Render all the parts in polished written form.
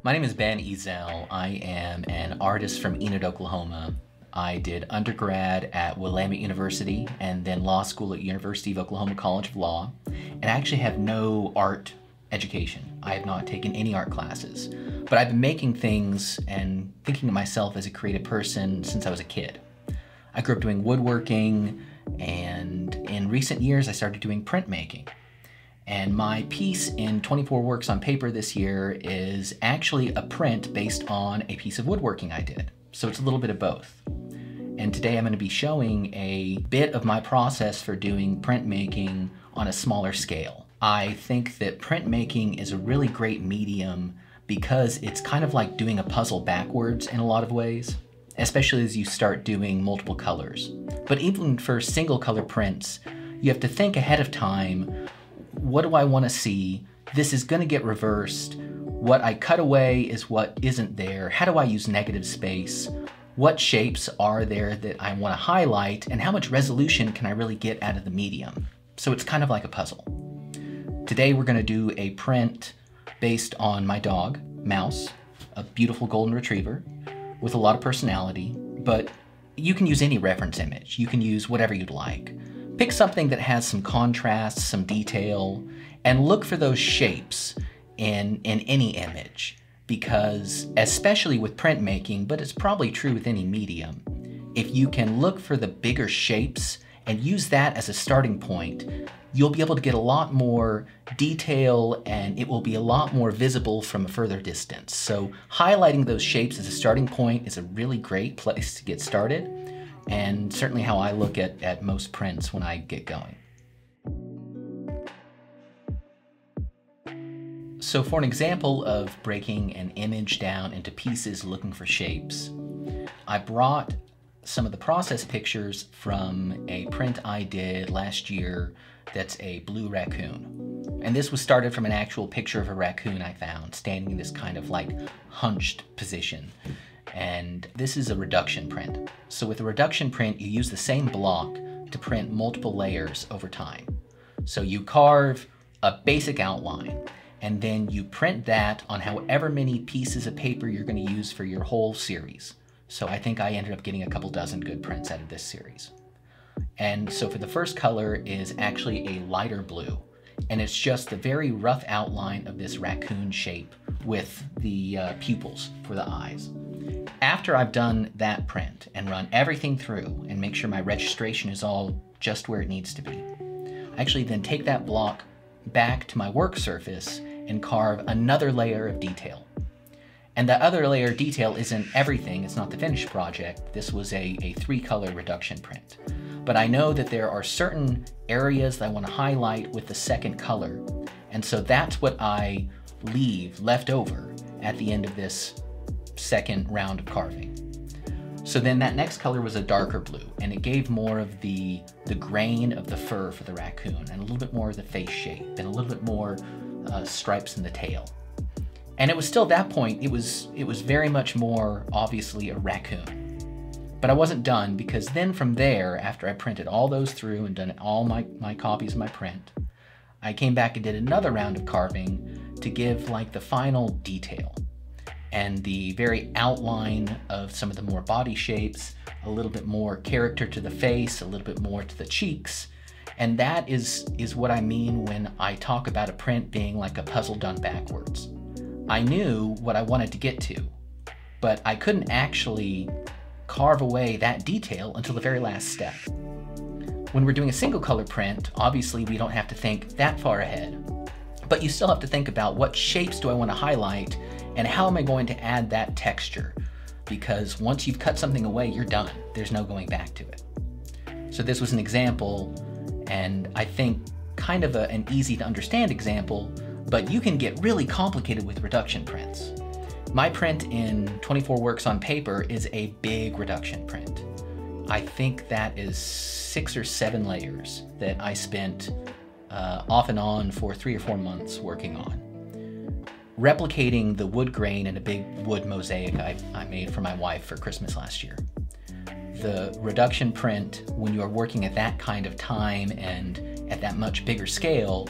My name is Ben Ezzell. I am an artist from Enid, Oklahoma. I did undergrad at Willamette University and then law school at University of Oklahoma College of Law. And I actually have no art education. I have not taken any art classes. But I've been making things and thinking of myself as a creative person since I was a kid. I grew up doing woodworking, and in recent years I started doing printmaking. And my piece in 24 Works on Paper this year is actually a print based on a piece of woodworking I did. So it's a little bit of both. And today I'm going to be showing a bit of my process for doing printmaking on a smaller scale. I think that printmaking is a really great medium because it's kind of like doing a puzzle backwards in a lot of ways, especially as you start doing multiple colors. But even for single color prints, you have to think ahead of time, what do I want to see? This is going to get reversed. What I cut away is what isn't there. How do I use negative space? What shapes are there that I want to highlight? And how much resolution can I really get out of the medium? So it's kind of like a puzzle. Today we're going to do a print based on my dog, Mouse, a beautiful golden retriever with a lot of personality, but you can use any reference image. You can use whatever you'd like. Pick something that has some contrast, some detail, and look for those shapes in any image, because especially with printmaking, but it's probably true with any medium, if you can look for the bigger shapes and use that as a starting point, you'll be able to get a lot more detail and it will be a lot more visible from a further distance. So highlighting those shapes as a starting point is a really great place to get started, and certainly how I look at most prints when I get going. So for an example of breaking an image down into pieces looking for shapes, I brought some of the process pictures from a print I did last year that's a blue raccoon. And this was started from an actual picture of a raccoon I found standing in this kind of like hunched position. And this is a reduction print. So with a reduction print, you use the same block to print multiple layers over time. So you carve a basic outline, and then you print that on however many pieces of paper you're going to use for your whole series. So I think I ended up getting a couple dozen good prints out of this series. And so for the first color is actually a lighter blue, and it's just the very rough outline of this raccoon shape with the pupils for the eyes. After I've done that print and run everything through and make sure my registration is all just where it needs to be, I actually then take that block back to my work surface and carve another layer of detail. And that other layer of detail isn't everything, it's not the finished project. This was a 3-color reduction print. But I know that there are certain areas that I want to highlight with the second color, and so that's what I leave left over at the end of this second round of carving. So then that next color was a darker blue, and it gave more of the grain of the fur for the raccoon, and a little bit more of the face shape, and a little bit more stripes in the tail. And it was still at that point, it was very much more obviously a raccoon. But I wasn't done, because then from there, after I printed all those through and done all my copies of my print, I came back and did another round of carving to give like the final detail and the very outline of some of the more body shapes, a little bit more character to the face, a little bit more to the cheeks. And that is what I mean when I talk about a print being like a puzzle done backwards. I knew what I wanted to get to, but I couldn't actually carve away that detail until the very last step. When we're doing a single color print, obviously we don't have to think that far ahead, but you still have to think about what shapes do I want to highlight and how am I going to add that texture? Because once you've cut something away, you're done. There's no going back to it. So this was an example, and I think kind of an easy to understand example, but you can get really complicated with reduction prints. My print in 24 Works on Paper is a big reduction print. I think that is 6 or 7 layers that I spent off and on for 3 or 4 months working on. Replicating the wood grain in a big wood mosaic I made for my wife for Christmas last year. The reduction print, when you are working at that kind of time and at that much bigger scale,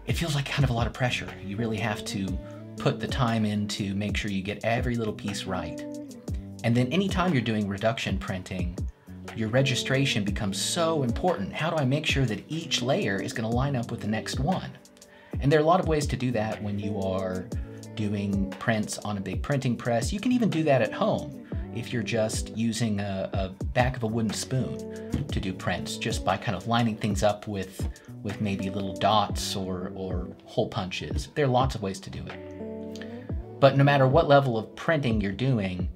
it feels like kind of a lot of pressure. You really have to put the time in to make sure you get every little piece right. And then anytime you're doing reduction printing, your registration becomes so important. How do I make sure that each layer is going to line up with the next one? And there are a lot of ways to do that when you are doing prints on a big printing press. You can even do that at home if you're just using a back of a wooden spoon to do prints, just by kind of lining things up with maybe little dots or hole punches. There are lots of ways to do it. But no matter what level of printing you're doing,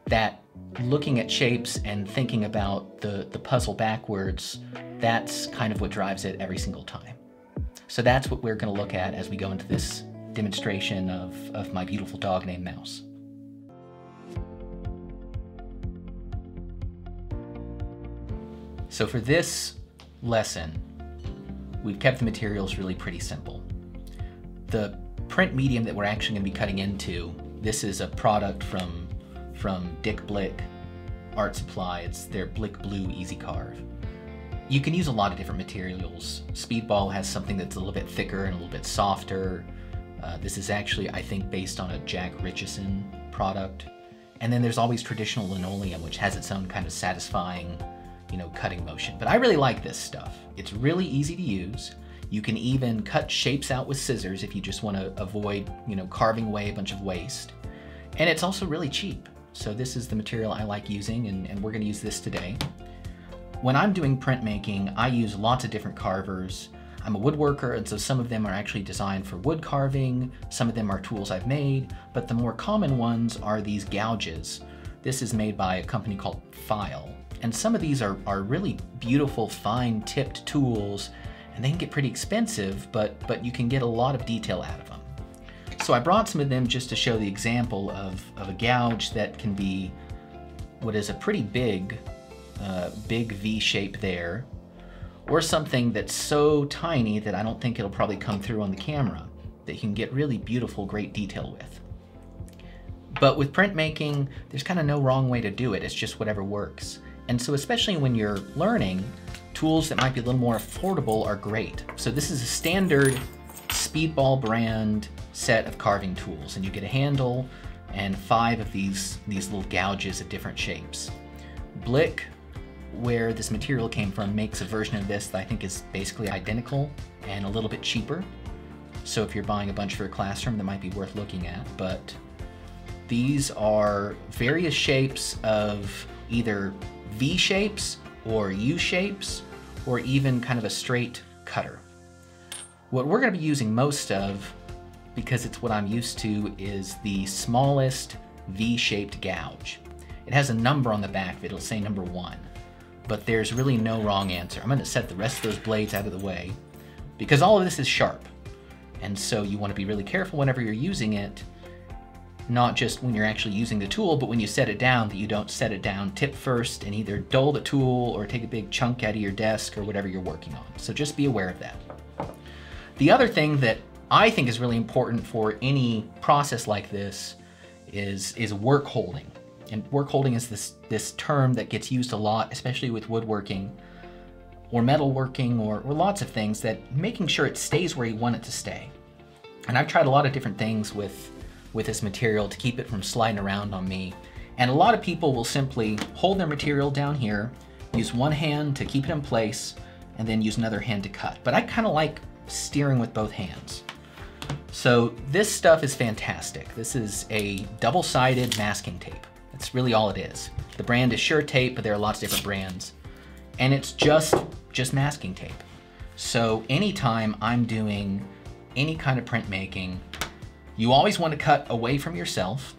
that looking at shapes and thinking about the puzzle backwards, that's kind of what drives it every single time. So that's what we're going to look at as we go into this demonstration of my beautiful dog named Mouse. So for this lesson, we've kept the materials really pretty simple. The print medium that we're actually going to be cutting into, this is a product from Blick Art Supply. It's their Blick Blue Easy-To-Cut. You can use a lot of different materials. Speedball has something that's a little bit thicker and a little bit softer. This is actually, I think, based on a Jack Richardson product. And then there's always traditional linoleum, which has its own kind of satisfying, cutting motion. But I really like this stuff. It's really easy to use. You can even cut shapes out with scissors if you just want to avoid, carving away a bunch of waste. And it's also really cheap. So this is the material I like using, and we're going to use this today. When I'm doing printmaking, I use lots of different carvers. I'm a woodworker, and so some of them are actually designed for wood carving. Some of them are tools I've made, but the more common ones are these gouges. This is made by a company called File. And some of these are really beautiful, fine tipped tools, and they can get pretty expensive, but you can get a lot of detail out of them. So I brought some of them just to show the example of a gouge that can be what is a pretty big V shape there, or something that's so tiny that I don't think it'll probably come through on the camera, that you can get really beautiful, great detail with. But with printmaking, there's kind of no wrong way to do it. It's just whatever works. And so especially when you're learning, tools that might be a little more affordable are great. So this is a standard Speedball brand set of carving tools, and you get a handle and 5 of these little gouges of different shapes. Blick, where this material came from, makes a version of this that I think is basically identical and a little bit cheaper. So if you're buying a bunch for a classroom, that might be worth looking at. But these are various shapes of either V shapes or U shapes, or even kind of a straight cutter. What we're going to be using most of, because it's what I'm used to, is the smallest V-shaped gouge. It has a number on the back of it. It'll say number 1, but there's really no wrong answer. I'm going to set the rest of those blades out of the way because all of this is sharp. And so you want to be really careful whenever you're using it, not just when you're actually using the tool, but when you set it down, that you don't set it down tip first and either dull the tool or take a big chunk out of your desk or whatever you're working on. So just be aware of that. The other thing that I think is really important for any process like this is work holding. And work holding is this term that gets used a lot, especially with woodworking or metalworking or lots of things, that making sure it stays where you want it to stay. And I've tried a lot of different things with this material to keep it from sliding around on me. And a lot of people will simply hold their material down here, use one hand to keep it in place, and then use another hand to cut. But I kind of like steering with both hands. So this stuff is fantastic. This is a double-sided masking tape. That's really all it is. The brand is Shurtape, but there are lots of different brands. And it's just masking tape. So anytime I'm doing any kind of printmaking, you always want to cut away from yourself.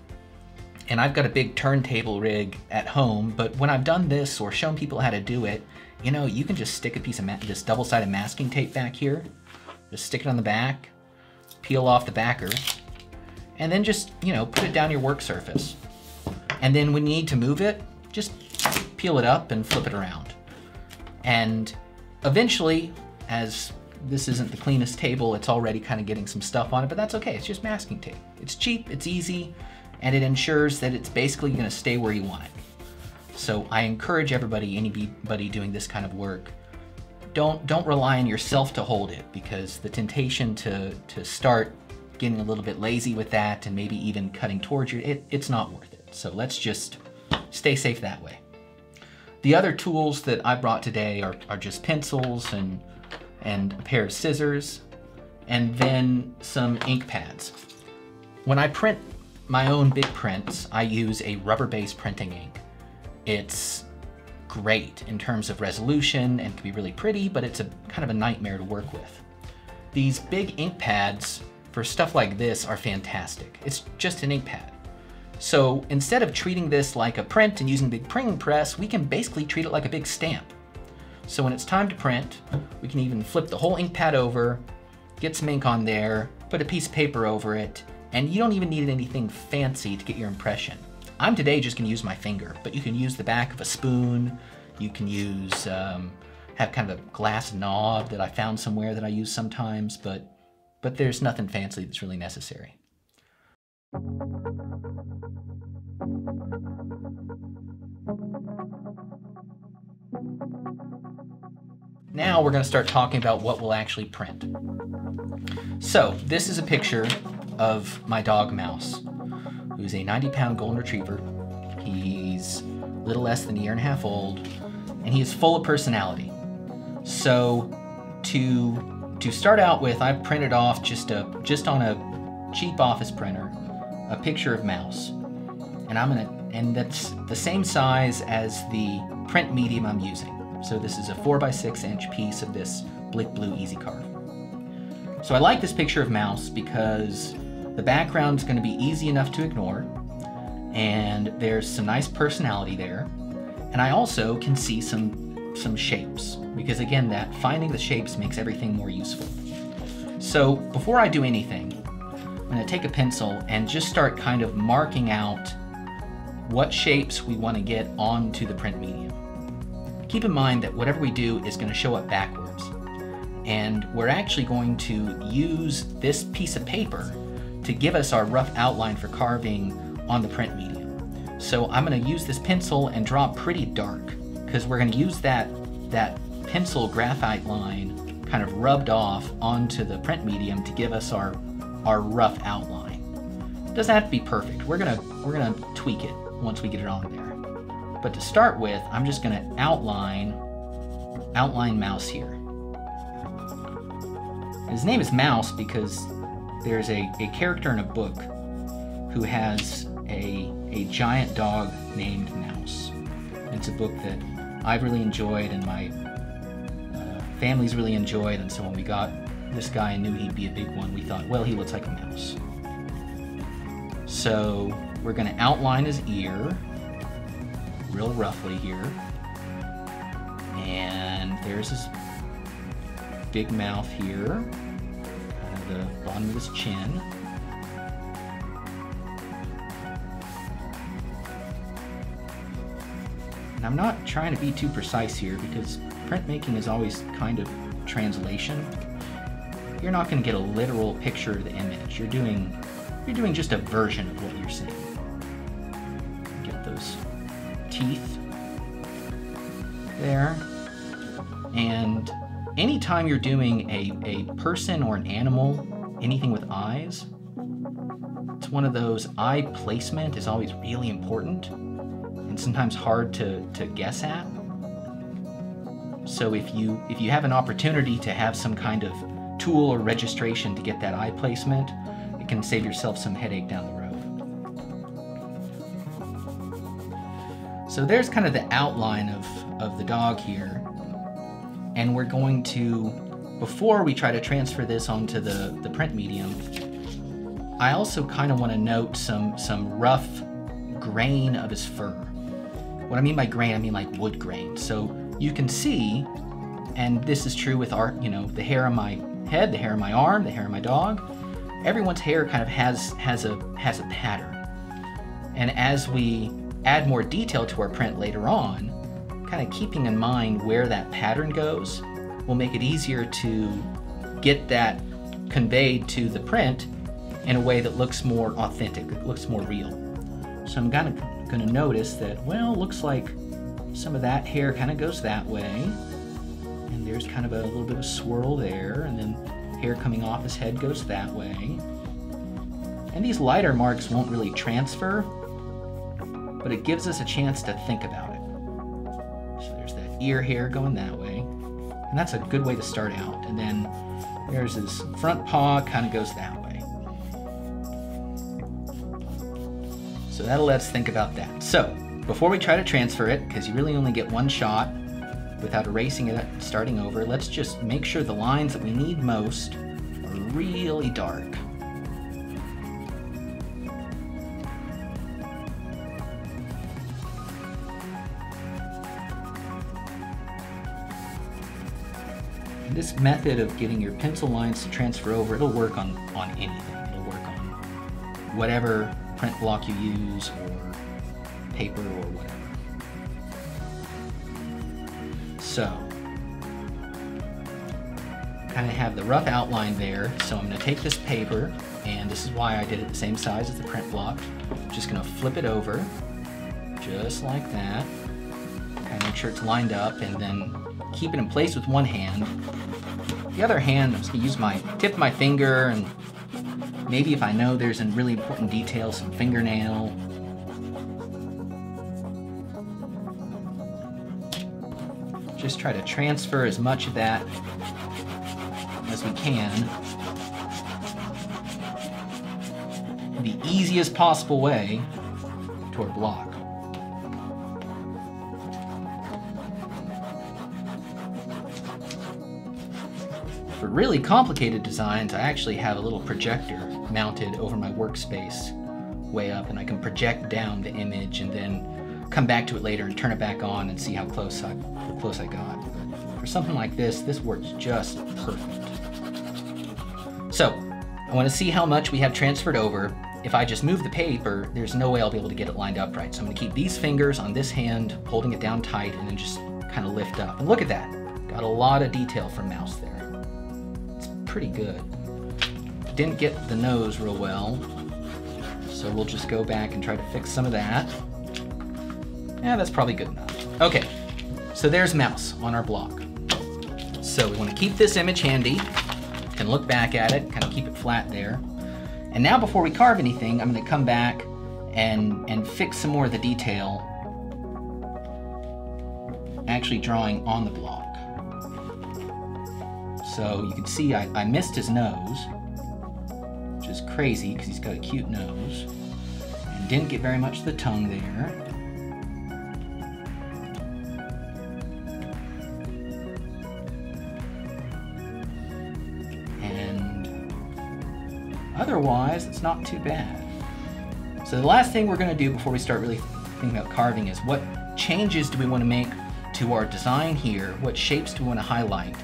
And I've got a big turntable rig at home, but when I've done this or shown people how to do it, you can just stick a piece of this double-sided masking tape back here, just stick it on the back, peel off the backer, and then just, put it down your work surface. And then when you need to move it, just peel it up and flip it around. And eventually, as this isn't the cleanest table, it's already kind of getting some stuff on it, but that's okay. It's just masking tape. It's cheap, it's easy, and it ensures that it's basically going to stay where you want it. So I encourage everybody, anybody doing this kind of work, don't rely on yourself to hold it, because the temptation to start getting a little bit lazy with that and maybe even cutting towards you, it's not worth it. So let's just stay safe that way. The other tools that I brought today are just pencils and a pair of scissors, and then some ink pads. When I print my own big prints, I use a rubber-based printing ink. It's great in terms of resolution and can be really pretty, but it's a kind of a nightmare to work with. These big ink pads for stuff like this are fantastic. It's just an ink pad. So instead of treating this like a print and using a big printing press, we can basically treat it like a big stamp. So when it's time to print, we can even flip the whole ink pad over, get some ink on there, put a piece of paper over it, and you don't even need anything fancy to get your impression. I'm today just gonna use my finger, but you can use the back of a spoon, you can use, have kind of a glass knob that I found somewhere that I use sometimes, but there's nothing fancy that's really necessary. Now we're going to start talking about what we'll actually print. So this is a picture of my dog Mouse, who's a 90-pound golden retriever. He's a little less than a year and a half old, and he is full of personality. So to start out with, I've printed off just on a cheap office printer a picture of Mouse, and that's the same size as the print medium I'm using. So this is a 4x6 inch piece of this Blick Blue Easy-Carve. So I like this picture of Mouse because the background's going to be easy enough to ignore, and there's some nice personality there, and I also can see some shapes, because again, that finding the shapes makes everything more useful. So before I do anything, I'm going to take a pencil and just start kind of marking out what shapes we want to get onto the print medium. Keep in mind that whatever we do is going to show up backwards, and we're actually going to use this piece of paper to give us our rough outline for carving on the print medium. So I'm going to use this pencil and draw pretty dark, because we're going to use that pencil graphite line kind of rubbed off onto the print medium to give us our rough outline. It doesn't have to be perfect. We're gonna tweak it once we get it on there. But to start with, I'm just gonna outline Mouse here. His name is Mouse because there's a character in a book who has a giant dog named Mouse. It's a book that I've really enjoyed and my family's really enjoyed, and so when we got this guy and knew he'd be a big one, we thought, well, he looks like a mouse. So we're gonna outline his ear real roughly here. And there's his big mouth here, kind of the bottom of his chin. And I'm not trying to be too precise here because printmaking is always kind of translation. You're not going to get a literal picture of the image. You're doing just a version of what you're seeing. Get those teeth there. And anytime you're doing a person or an animal, anything with eyes, it's one of those eye placement is always really important and sometimes hard to guess at. So if you have an opportunity to have some kind of tool or registration to get that eye placement, it can save yourself some headache down the road. So there's kind of the outline of the dog here. And we're going to, before we try to transfer this onto the print medium, I also kind of want to note some rough grain of his fur. What I mean by grain, I mean like wood grain. So you can see, and this is true with the hair on my head, the hair on my arm, the hair on my dog. Everyone's hair kind of has a pattern. And as we add more detail to our print later on, kind of keeping in mind where that pattern goes will make it easier to get that conveyed to the print in a way that looks more authentic, it looks more real. So I'm going to notice that, well, looks like some of that hair kind of goes that way, and there's kind of a little bit of swirl there, and then hair coming off his head goes that way, And these lighter marks won't really transfer, but it gives us a chance to think about it. So there's that ear hair going that way, and that's a good way to start out. And then there's his front paw, kind of goes that way. So that'll let us think about that. So before we try to transfer it, because you really only get one shot without erasing it, starting over, let's just make sure the lines that we need most are really dark. And this method of getting your pencil lines to transfer over, it'll work on anything. It'll work on whatever print block you use, or paper, or whatever. So, kind of have the rough outline there. So I'm going to take this paper, and this is why I did it the same size as the print block. Just going to flip it over, just like that. Kind of make sure it's lined up, and then keep it in place with one hand. The other hand, I'm just going to use my tip of my finger, and maybe if I know there's a really important detail, some fingernail. Just try to transfer as much of that as we can in the easiest possible way to our block. For really complicated designs, I actually have a little projector mounted over my workspace way up, and I can project down the image and then come back to it later and turn it back on and see how close I got. But for something like this, this works just perfect. So I want to see how much we have transferred over. If I just move the paper, there's no way I'll be able to get it lined up right. So I'm going to keep these fingers on this hand, holding it down tight, and then just kind of lift up. And look at that. Got a lot of detail from mouse there. It's pretty good. Didn't get the nose real well, so we'll just go back and try to fix some of that. Yeah, that's probably good enough. Okay, so there's mouse on our block. So we want to keep this image handy. Can look back at it, kind of keep it flat there. And now before we carve anything, I'm going to come back and fix some more of the detail, actually drawing on the block. So you can see I missed his nose, which is crazy because he's got a cute nose, and didn't get very much of the tongue there. Otherwise, it's not too bad. So the last thing we're going to do before we start really thinking about carving is what changes do we want to make to our design here? What shapes do we want to highlight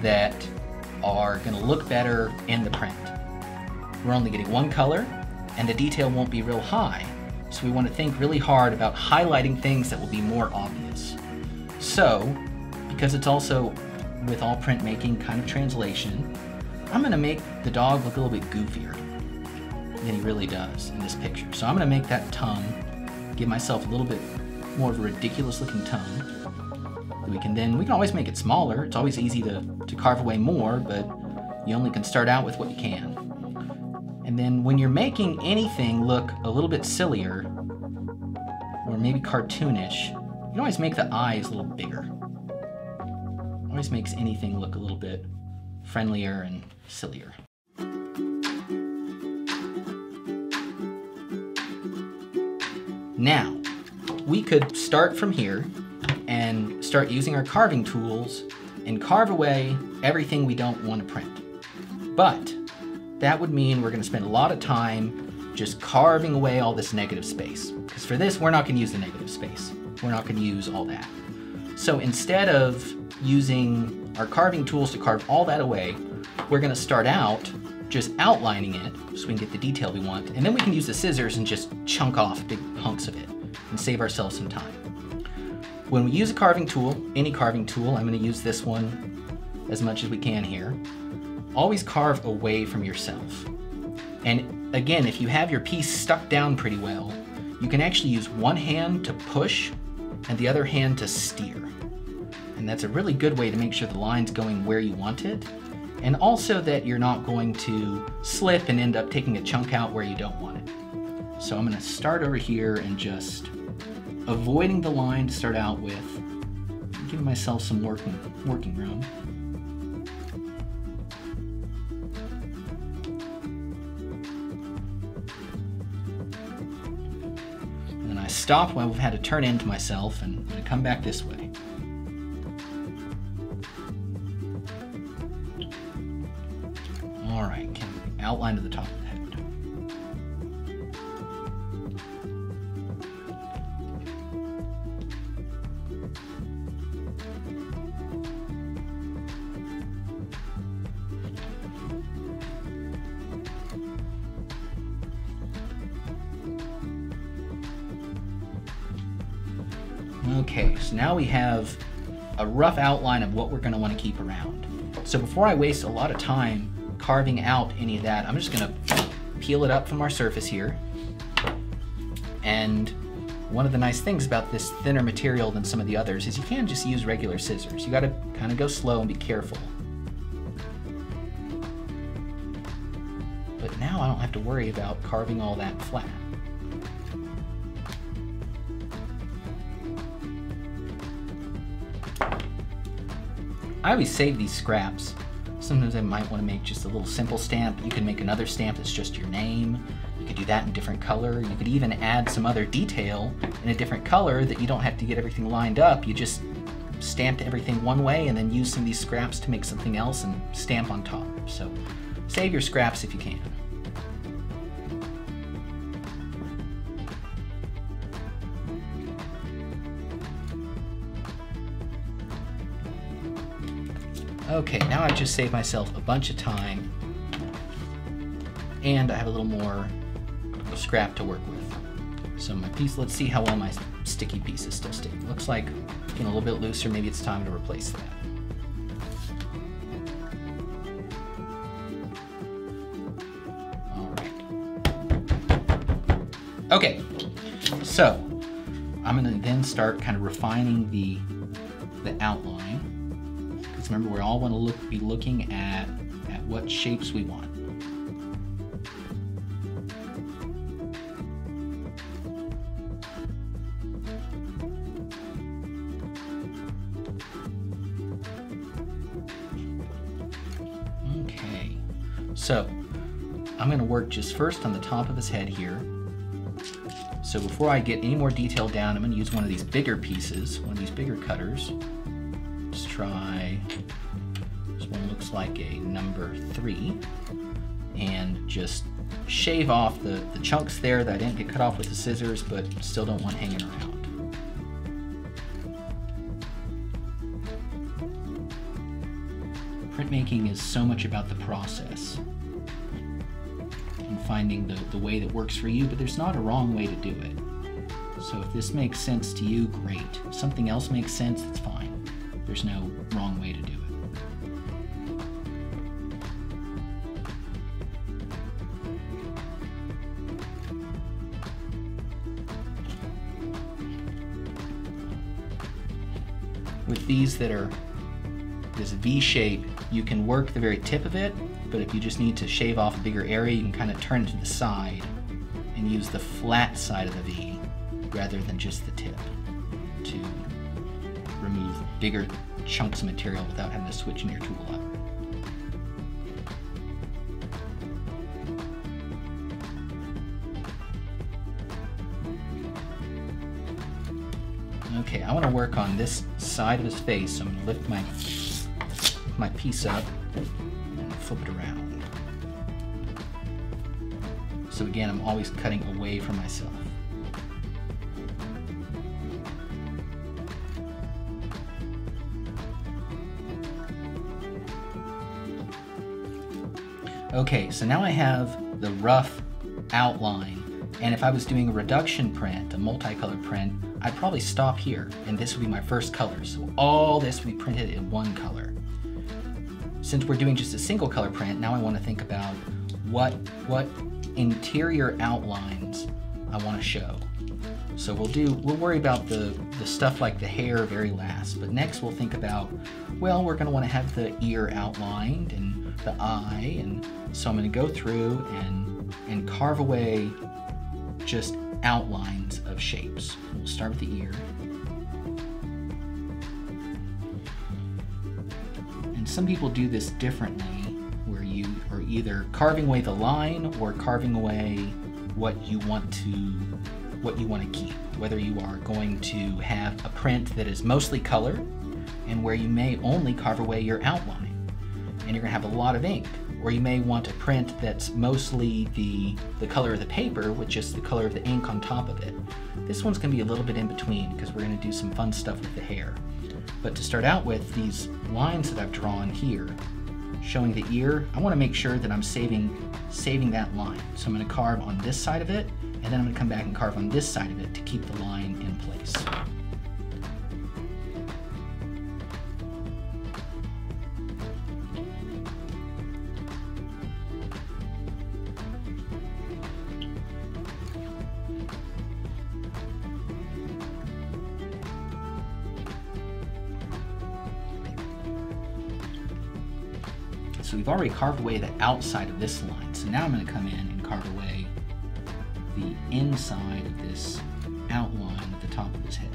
that are going to look better in the print? We're only getting one color, and the detail won't be real high. So we want to think really hard about highlighting things that will be more obvious. So, because it's also, with all printmaking, kind of translation, I'm going to make the dog look a little bit goofier than he really does in this picture. So I'm going to make that tongue, give myself a little bit more of a ridiculous looking tongue. We can always make it smaller. It's always easy to carve away more, but you only can start out with what you can. And then when you're making anything look a little bit sillier, or maybe cartoonish, you can always make the eyes a little bigger. It always makes anything look a little bit friendlier and sillier. Now, we could start from here and start using our carving tools and carve away everything we don't want to print. But that would mean we're going to spend a lot of time just carving away all this negative space. Because for this, we're not going to use the negative space. We're not going to use all that. So instead of using our carving tools to carve all that away, we're going to start out just outlining it so we can get the detail we want, and then we can use the scissors and just chunk off big hunks of it and save ourselves some time. When we use a carving tool, any carving tool, I'm going to use this one as much as we can here, always carve away from yourself. And again, if you have your piece stuck down pretty well, you can actually use one hand to push and the other hand to steer. And that's a really good way to make sure the line's going where you want it. and also that you're not going to slip and end up taking a chunk out where you don't want it. So I'm going to start over here and just avoiding the line to start out with, giving myself some working room. And then I stop when I've had to turn into myself, and I'm going to come back this way. All right, outline to the top of the head. Okay, so now we have a rough outline of what we're going to want to keep around. So before I waste a lot of time carving out any of that, I'm just going to peel it up from our surface here. And one of the nice things about this thinner material than some of the others is you can just use regular scissors. You got to kind of go slow and be careful. But now I don't have to worry about carving all that flat. I always save these scraps. Sometimes I might want to make just a little simple stamp. You can make another stamp that's just your name. You could do that in a different color. You could even add some other detail in a different color that you don't have to get everything lined up. You just stamp everything one way and then use some of these scraps to make something else and stamp on top. So save your scraps if you can. Okay, now I've just saved myself a bunch of time, and I have a little more scrap to work with. So my piece, let's see how well my sticky piece is still sticking. Looks like getting a little bit looser, maybe it's time to replace that. All right. Okay, so I'm gonna then start kind of refining the outline. Remember, we all want to be looking at what shapes we want. Okay, so I'm going to work just first on the top of his head here. So before I get any more detail down, I'm going to use one of these bigger pieces, one of these bigger cutters. Let's try, this one looks like a number 3, and just shave off the chunks there that I didn't get cut off with the scissors but still don't want hanging around. Printmaking is so much about the process and finding the way that works for you, but there's not a wrong way to do it. So if this makes sense to you, great. If something else makes sense, it's fine. There's no wrong way to do it. With these that are this V shape, you can work the very tip of it, but if you just need to shave off a bigger area, you can kind of turn it to the side and use the flat side of the V rather than just the tip to remove bigger chunks of material without having to switch in your tool up. Okay, I want to work on this side of his face, so I'm going to lift my piece up and flip it around. So again, I'm always cutting away from myself. Okay, so now I have the rough outline, and if I was doing a reduction print, a multicolored print, I'd probably stop here, and this would be my first color. So all this would be printed in one color. Since we're doing just a single color print, now I want to think about what interior outlines I want to show. So we'll worry about the stuff like the hair very last, but next we'll think about, well, we're going to want to have the ear outlined and the eye, and so I'm going to go through and carve away just outlines of shapes. We'll start with the ear. And some people do this differently, where you are either carving away the line or carving away what you want to keep. Whether you are going to have a print that is mostly color, and where you may only carve away your outline, and you're going to have a lot of ink. Or you may want a print that's mostly the color of the paper with just the color of the ink on top of it. This one's going to be a little bit in between because we're going to do some fun stuff with the hair. But to start out with, these lines that I've drawn here, showing the ear, I want to make sure that I'm saving that line. So I'm going to carve on this side of it, and then I'm going to come back and carve on this side of it to keep the line in place. So we've already carved away the outside of this line. So now I'm going to come in and carve away the inside of this outline at the top of his head.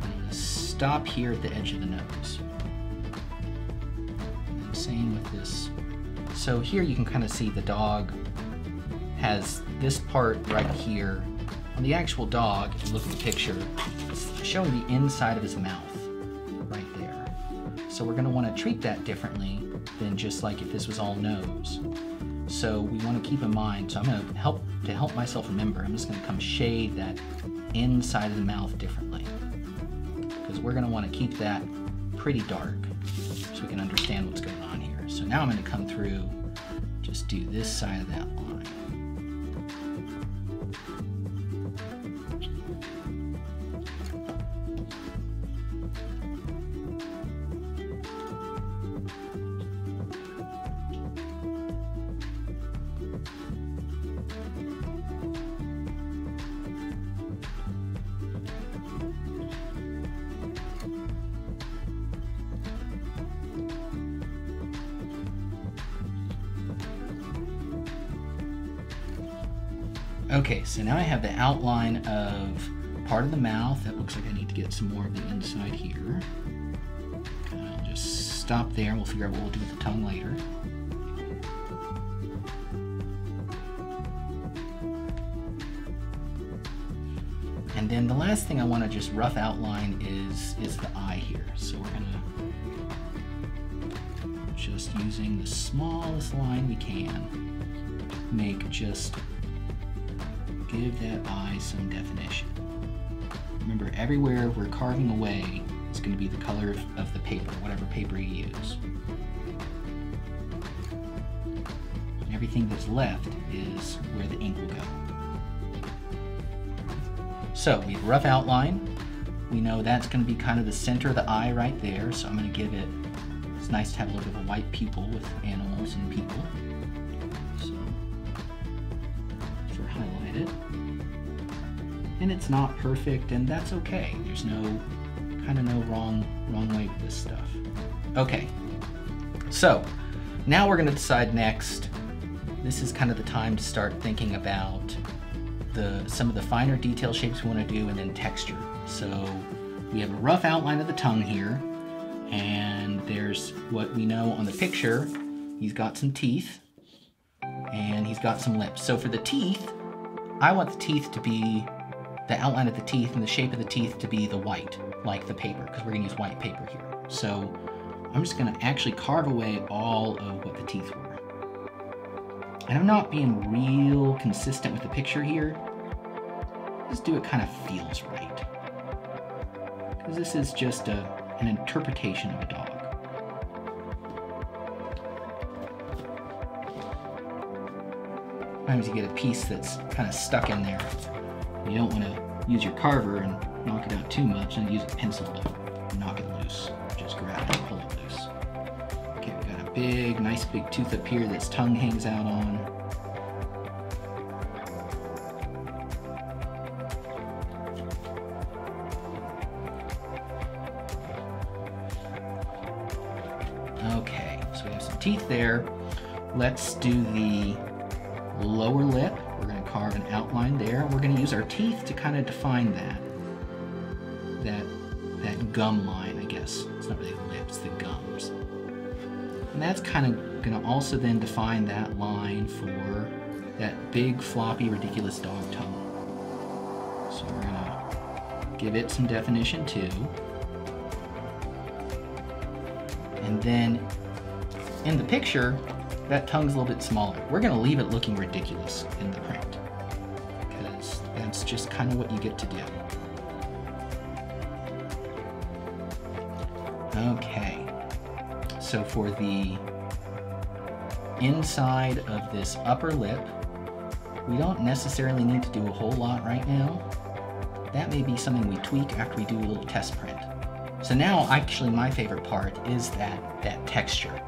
I'm going to stop here at the edge of the nose. And same with this. So here you can kind of see the dog has this part right here. On the actual dog, if you look at the picture, it's showing the inside of his mouth. So we're going to want to treat that differently than just like if this was all nose. So we want to keep in mind, so I'm going to help myself remember, I'm just going to come shade that inside of the mouth differently. Because we're going to want to keep that pretty dark so we can understand what's going on here. So now I'm going to come through, just do this side of that line. Okay, so now I have the outline of part of the mouth. That looks like I need to get some more of the inside here. I'll just stop there and we'll figure out what we'll do with the tongue later. And then the last thing I want to just rough outline is the eye here. So we're going to, just using the smallest line we can, give that eye some definition. Remember, everywhere we're carving away is going to be the color of the paper, whatever paper you use. And everything that's left is where the ink will go. So we have a rough outline. We know that's going to be kind of the center of the eye right there, so I'm going to give it, it's nice to have a little bit of a white pupil with animals and people. It. And it's not perfect, and that's okay. There's no wrong way with this stuff. Okay, so now we're going to decide next. This is kind of the time to start thinking about some of the finer detail shapes we want to do, and then texture. So we have a rough outline of the tongue here, and there's what we know on the picture. He's got some teeth, and he's got some lips. So for the teeth, I want the teeth to be, the outline of the teeth and the shape of the teeth to be the white, like the paper, because we're going to use white paper here. So I'm just going to actually carve away all of what the teeth were. And I'm not being real consistent with the picture here. Just do it kind of feels right. Because this is just an interpretation of a dog. Sometimes you get a piece that's kind of stuck in there. You don't want to use your carver and knock it out too much, and use a pencil to knock it loose. Just grab it and pull it loose. Okay, we got a nice big tooth up here that its tongue hangs out on. Okay, so we have some teeth there. Let's do the lower lip. We're going to carve an outline there. We're going to use our teeth to kind of define that gum line, I guess. It's not really lips, the gums. And that's kind of going to also then define that line for that big, floppy, ridiculous dog tongue. So we're going to give it some definition too. And then in the picture, that tongue's a little bit smaller. We're going to leave it looking ridiculous in the print because that's just kind of what you get to do. Okay, so for the inside of this upper lip, we don't necessarily need to do a whole lot right now. That may be something we tweak after we do a little test print. So now, actually, my favorite part is that texture.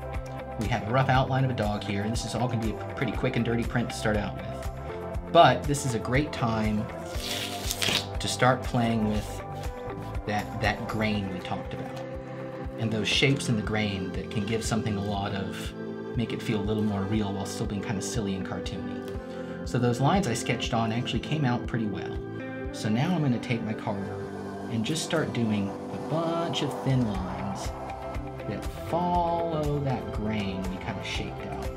We have a rough outline of a dog here, and this is all going to be a pretty quick and dirty print to start out with. But this is a great time to start playing with that grain we talked about. And those shapes in the grain that can give something a lot of, make it feel a little more real while still being kind of silly and cartoony. So those lines I sketched on actually came out pretty well. So now I'm going to take my carver and just start doing a bunch of thin lines that follow that grain we kind of shaped out.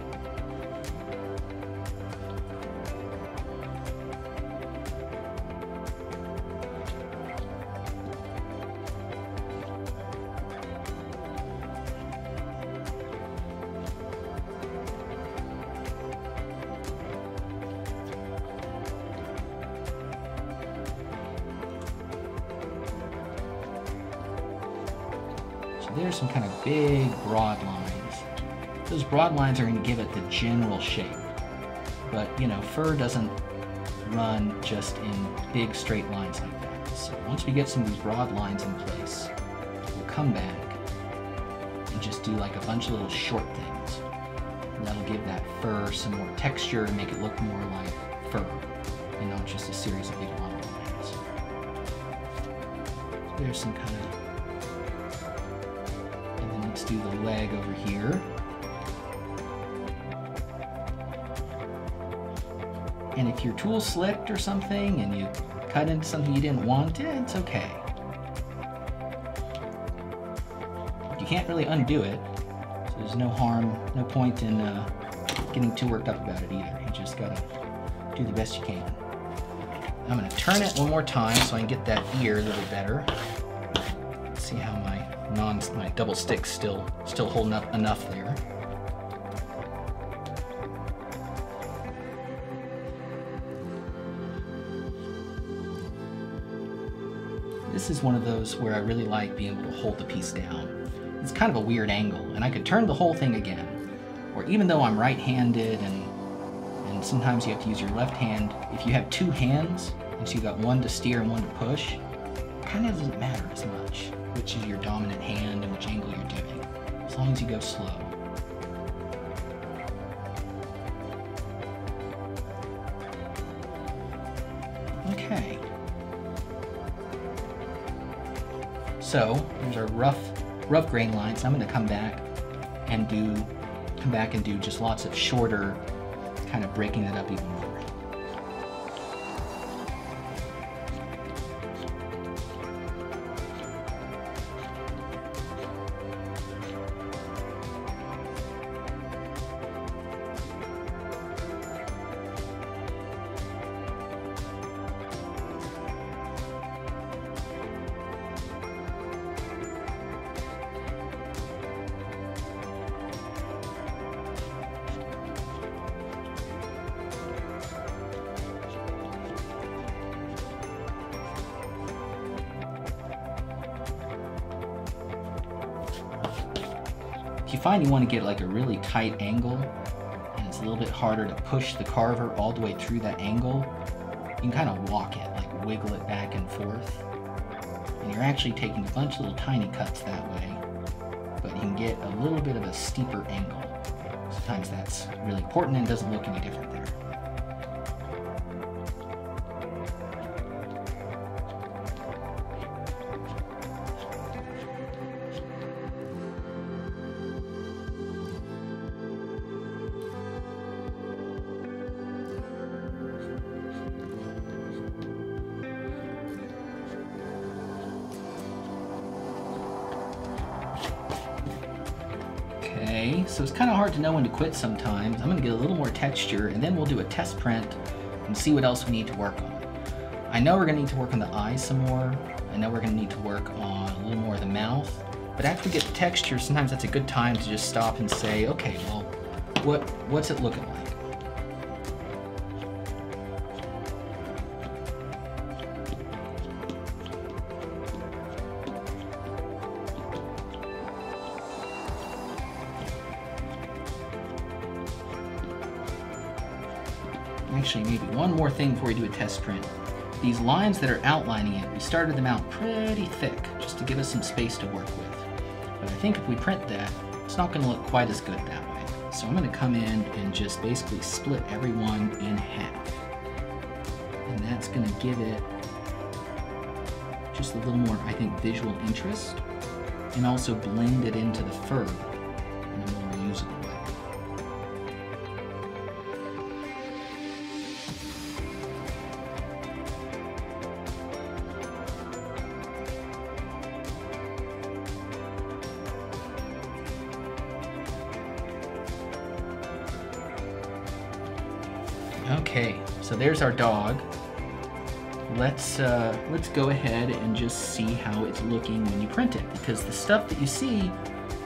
There's some kind of big, broad lines. Those broad lines are going to give it the general shape. But, you know, fur doesn't run just in big, straight lines like that. So once we get some of these broad lines in place, we'll come back and just do like a bunch of little short things. And that'll give that fur some more texture and make it look more like fur, and not just a series of big long lines. So there's some kind of... Let's do the leg over here. And if your tool slipped or something and you cut into something you didn't want, it's okay. You can't really undo it, so there's no harm, no point in getting too worked up about it either. You just gotta do the best you can. I'm gonna turn it one more time so I can get that ear a little better. Let's see how my double stick's still holding up enough there. This is one of those where I really like being able to hold the piece down. It's kind of a weird angle, and I could turn the whole thing again. Or even though I'm right-handed and sometimes you have to use your left hand, if you have two hands, and so you've got one to steer and one to push, it kind of doesn't matter as much which is your dominant hand and which angle you're doing, as long as you go slow. Okay. So there's our rough grain lines. I'm going to come back and do just lots of shorter, kind of breaking it up even more. If you find you want to get like a really tight angle and it's a little bit harder to push the carver all the way through that angle, you can kind of walk it, like wiggle it back and forth. And you're actually taking a bunch of little tiny cuts that way, but you can get a little bit of a steeper angle. Sometimes that's really important and doesn't look any different there. way, so it's kind of hard to know when to quit sometimes. I'm gonna get a little more texture, and then we'll do a test print and see what else we need to work on. I know we're gonna need to work on the eyes some more. I know we're gonna need to work on a little more of the mouth, but after we get the texture, sometimes that's a good time to just stop and say, okay, well, what's it looking like? Actually, maybe one more thing before we do a test print. These lines that are outlining it, we started them out pretty thick, just to give us some space to work with. But I think if we print that, it's not going to look quite as good that way. So I'm going to come in and just basically split everyone in half. And that's going to give it just a little more, I think, visual interest, and also blend it into the fur in a more usable way. Okay, so there's our dog. Let's go ahead and just see how it's looking when you print it, because the stuff that you see,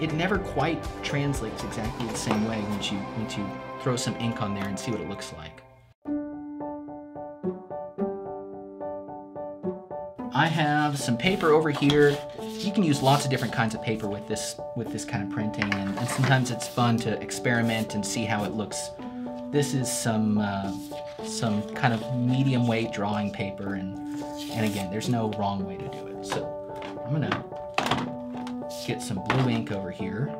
it never quite translates exactly the same way once you throw some ink on there and see what it looks like. I have some paper over here. You can use lots of different kinds of paper with this kind of printing, and sometimes it's fun to experiment and see how it looks. This is some kind of medium weight drawing paper, and again, there's no wrong way to do it. So I'm gonna get some blue ink over here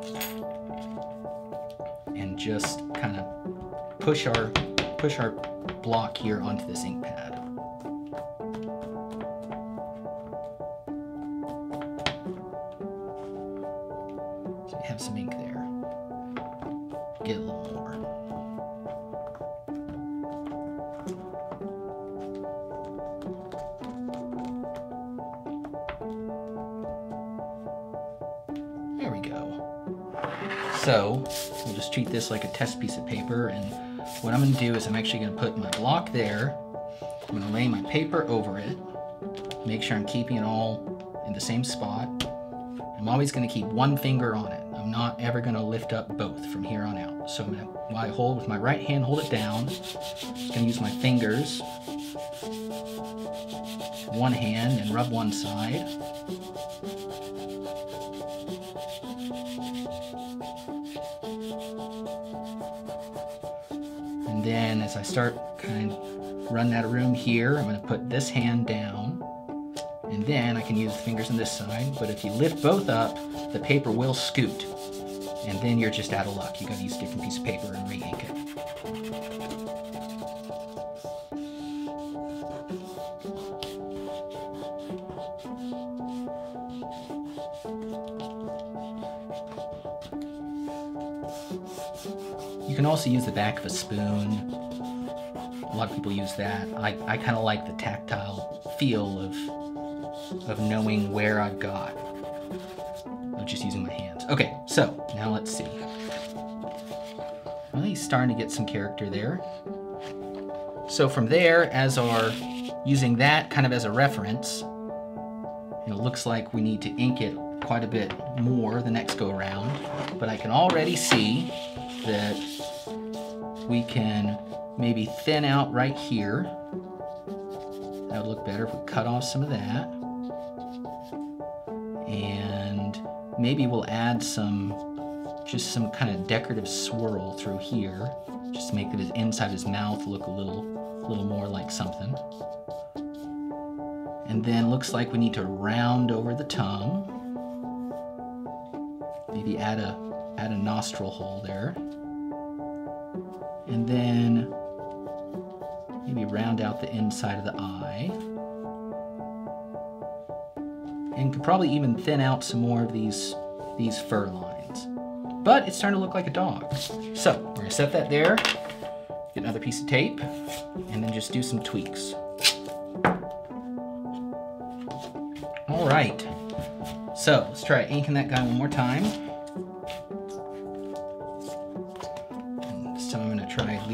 and just kind of push our block here onto this ink pad. So we have some ink there. Get a little more. There we go. So we'll just treat this like a test piece of paper, and what I'm going to do is I'm actually going to put my block there. I'm going to lay my paper over it, make sure I'm keeping it all in the same spot. I'm always going to keep one finger on it. I'm not ever going to lift up both from here on out. So I'm going to, while I hold with my right hand, hold it down. I'm going to use my fingers, one hand, and rub one side. And then as I start kind of run out of room here, I'm going to put this hand down, and then I can use the fingers on this side. But if you lift both up, the paper will scoot, and then you're just out of luck. You got to use a different piece of paper and re-ink it. You can also use the back of a spoon. A lot of people use that. I kind of like the tactile feel of knowing where I've got, of just using my hands. Okay, so now let's see. Well, he's starting to get some character there. So from there, as our using that kind of as a reference, it looks like we need to ink it quite a bit more the next go around. But I can already see that we can maybe thin out right here. That would look better if we cut off some of that. And maybe we'll add just some kind of decorative swirl through here, just to make the inside of his mouth look a little more like something. And then looks like we need to round over the tongue. Maybe add a nostril hole there. And then maybe round out the inside of the eye. And could probably even thin out some more of these fur lines. But it's starting to look like a dog. So we're gonna set that there, get another piece of tape, and then just do some tweaks. All right, so let's try inking that guy one more time.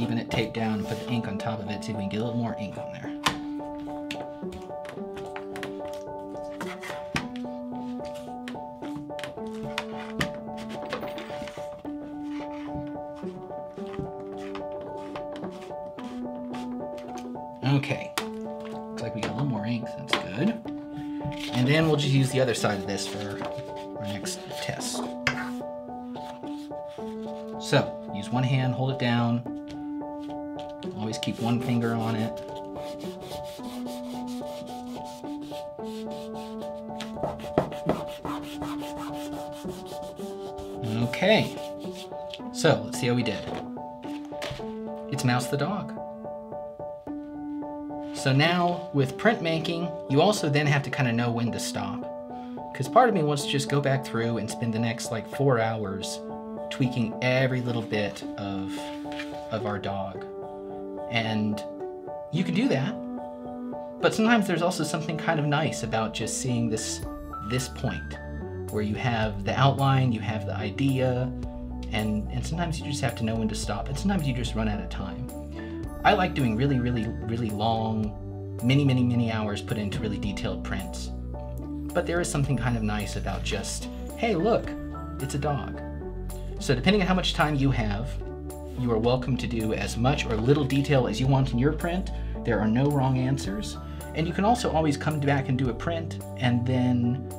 leaving it taped down and put the ink on top of it, see if we can get a little more ink on there. Okay, looks like we got a little more ink, that's good. And then we'll just use the other side of this for our next test. So, use one hand, hold it down. Always keep one finger on it. Okay, so let's see how we did. It's Mouse the dog. So now with printmaking, you also then have to kind of know when to stop. Because part of me wants to just go back through and spend the next like 4 hours tweaking every little bit of our dog. And you can do that, but sometimes there's also something kind of nice about just seeing this point where you have the outline, you have the idea, and sometimes you just have to know when to stop, and sometimes you just run out of time. I like doing really, really, really long, many hours put into really detailed prints. But there is something kind of nice about just, hey, look, it's a dog. So depending on how much time you have, you are welcome to do as much or little detail as you want in your print. There are no wrong answers. And you can also always come back and do a print and then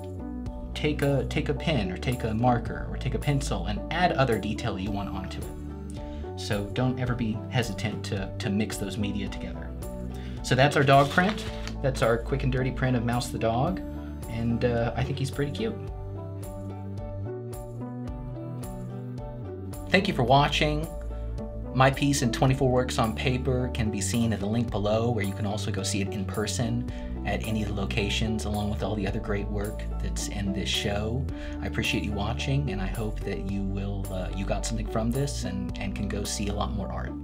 take a pen or take a marker or take a pencil and add other detail you want onto it. So don't ever be hesitant to mix those media together. So that's our dog print. That's our quick and dirty print of Mouse the dog. And I think he's pretty cute. Thank you for watching. My piece in 24 Works on Paper can be seen at the link below, where you can also go see it in person at any of the locations, along with all the other great work that's in this show. I appreciate you watching, and I hope that you got something from this and can go see a lot more art.